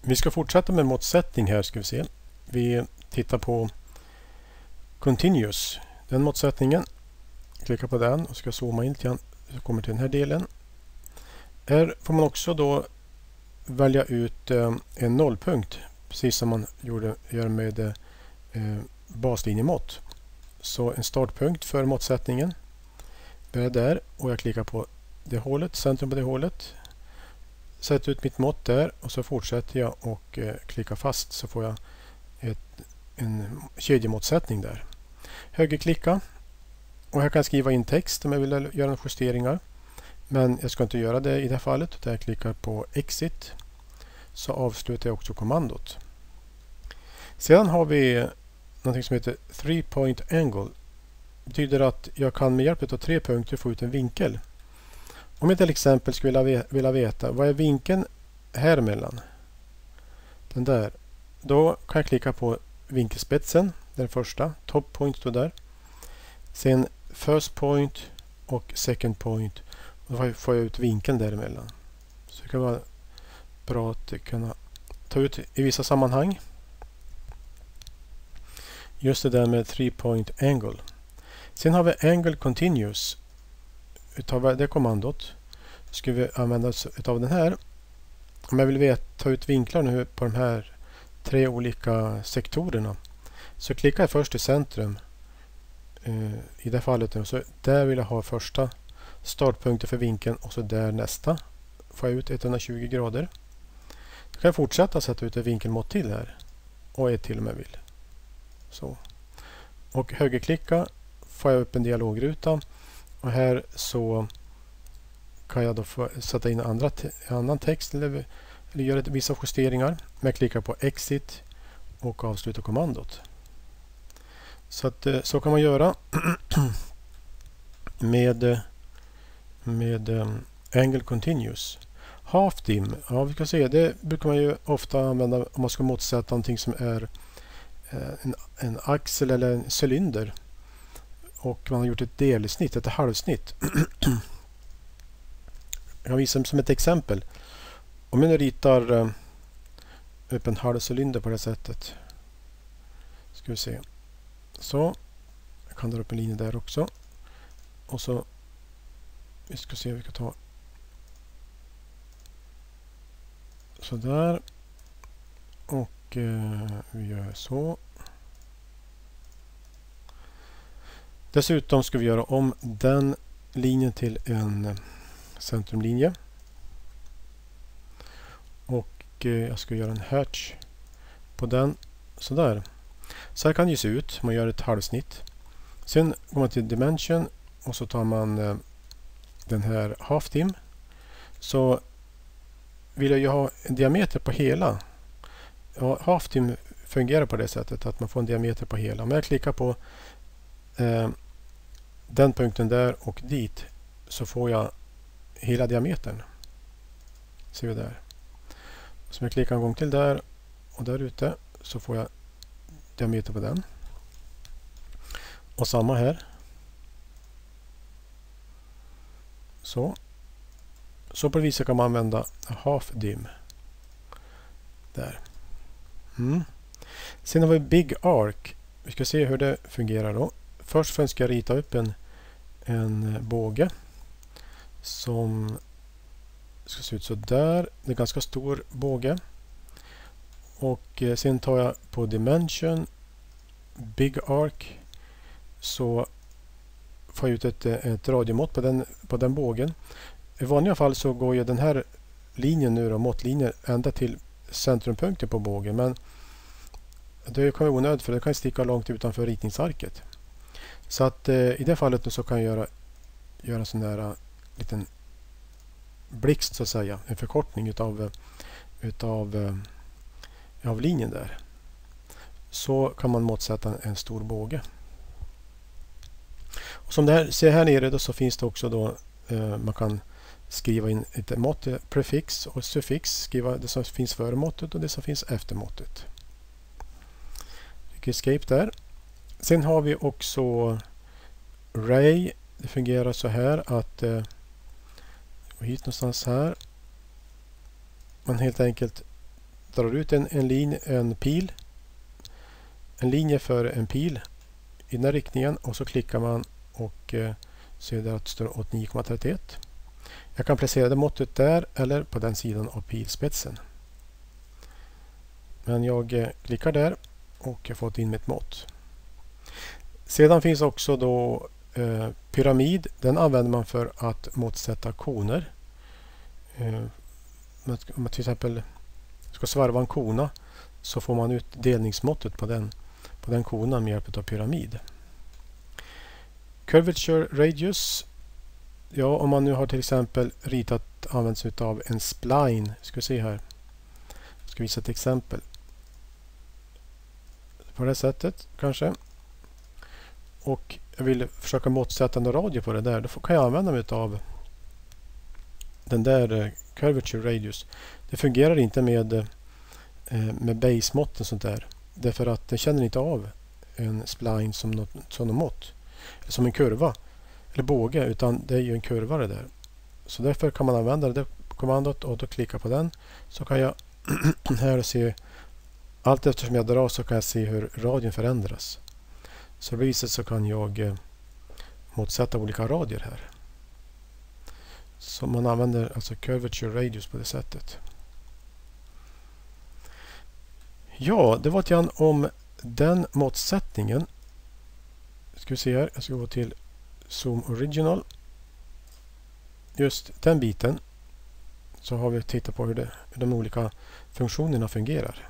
Vi ska fortsätta med måttsättning här, ska vi se. Vi tittar på Continuous, den måttsättningen. Klicka på den och ska zooma in lite grann. Så kommer till den här delen. Här får man också då välja ut en nollpunkt, precis som man gör med baslinjemått. Så en startpunkt för måttsättningen. Börjar där och jag klickar på det hålet, centrum på det hålet. Sätter ut mitt mått där och så fortsätter jag och klickar fast, så får jag en kedjemåttsättning där. Högerklicka och här kan jag skriva in text om jag vill göra några justeringar. Men jag ska inte göra det i det här fallet, utan jag klickar på Exit, så avslutar jag också kommandot. Sedan har vi något som heter 3-point angle. Det betyder att jag kan med hjälp av 3 punkter få ut en vinkel. Om jag till exempel skulle vilja veta vad är vinkeln här emellan, den där, då kan jag klicka på vinkelspetsen, den första, top point står där. Sen first point och second point, och då får jag ut vinkeln däremellan. Så det kan vara bra att kunna ta ut i vissa sammanhang. Just det där med 3-point angle. Sen har vi angle continuous. Utav det kommandot ska vi använda oss av den här. Om jag vill ta ut vinklar nu på de här 3 olika sektorerna, så klickar jag först i centrum i det fallet. Så där vill jag ha första startpunkten för vinkeln och så där nästa. Får jag ut 120 grader. Då kan jag fortsätta sätta ut ett vinkelmått till här och ett till om jag vill. Så. Och högerklicka får jag upp en dialogruta och här så kan jag då sätta in annan text eller göra vissa justeringar. Men jag klickar på Exit och avsluta kommandot. Så att så kan man göra med Angle Continuous. Half dim, ja vi ska se, det brukar man ju ofta använda om man ska måttsätta någonting som är en axel eller en cylinder och man har gjort ett delsnitt, ett halvsnitt. Jag visar som ett exempel. Om jag nu ritar upp en halv cylinder på det sättet, ska vi se. Så jag kan dra upp en linje där också. Och så vi ska se, vi kan ta så där. Och vi gör så. Dessutom ska vi göra om den linjen till en centrumlinje. Och jag ska göra en hatch på den sådär. Så här kan det se ut. Man gör ett halvsnitt. Sen går man till Dimension och så tar man den här half dim. Så vill jag ju ha en diameter på hela. Ja, half dim fungerar på det sättet att man får en diameter på hela. Om jag klickar på den punkten där och dit, så får jag hela diametern. Ser vi där. Så om jag klickar en gång till där och där ute, så får jag diameter på den. Och samma här. Så på det viset kan man använda half dim. Där. Sen har vi Big Arc. Vi ska se hur det fungerar då. Först ska jag rita upp en båge som ska se ut så där. Det är en ganska stor båge. Och sen tar jag på Dimension Big Arc, så får jag ut ett radiomått på den bågen. I vanliga fall så går ju den här linjen nu då, måttlinjen, ända till centrumpunkten på bågen, men det kan vara onödigt för det kan sticka långt utanför ritningsarket. Så att i det fallet så kan jag göra en sån där liten blixt så att säga, en förkortning utav linjen där. Så kan man måttsätta en stor båge. Och som det här ser här nere då, så finns det också då man kan skriva in ett mått, prefix och suffix, skriva det som finns före måttet och det som finns efter måttet. Escape där. Sen har vi också Ray. Det fungerar så här att hit någonstans här. Man helt enkelt drar ut en linje för en pil i den här riktningen och så klickar man och ser där att det står 89,31. Jag kan placera det måttet där eller på den sidan av pilspetsen. Men jag klickar där och jag har fått in mitt mått. Sedan finns också då pyramid. Den använder man för att måttsätta koner. Om man till exempel ska svarva en kona så får man ut delningsmåttet på den konan med hjälp av pyramid. Curvature radius. Ja, om man nu har till exempel använt sig av en spline. Ska vi se här. Jag ska visa ett exempel. På det sättet kanske. Och jag vill försöka måttsätta en radie på det där. Då kan jag använda mig av den där curvature radius. Det fungerar inte med base-mått och sånt där. Därför att det känner inte av en spline som något mått. Som en kurva. Eller båge. Utan det är ju en kurva det där. Så därför kan man använda det kommandot och då klicka på den. Så kan jag här se. Allt eftersom jag drar så kan jag se hur radien förändras. Så på viset så kan jag måttsätta olika radier här. Så man använder alltså curvature radius på det sättet. Ja, det var lite grann om den måttsättningen. Ska vi se här. Jag ska gå till Zoom Original. Just den biten. Så har vi tittat på hur de olika funktionerna fungerar.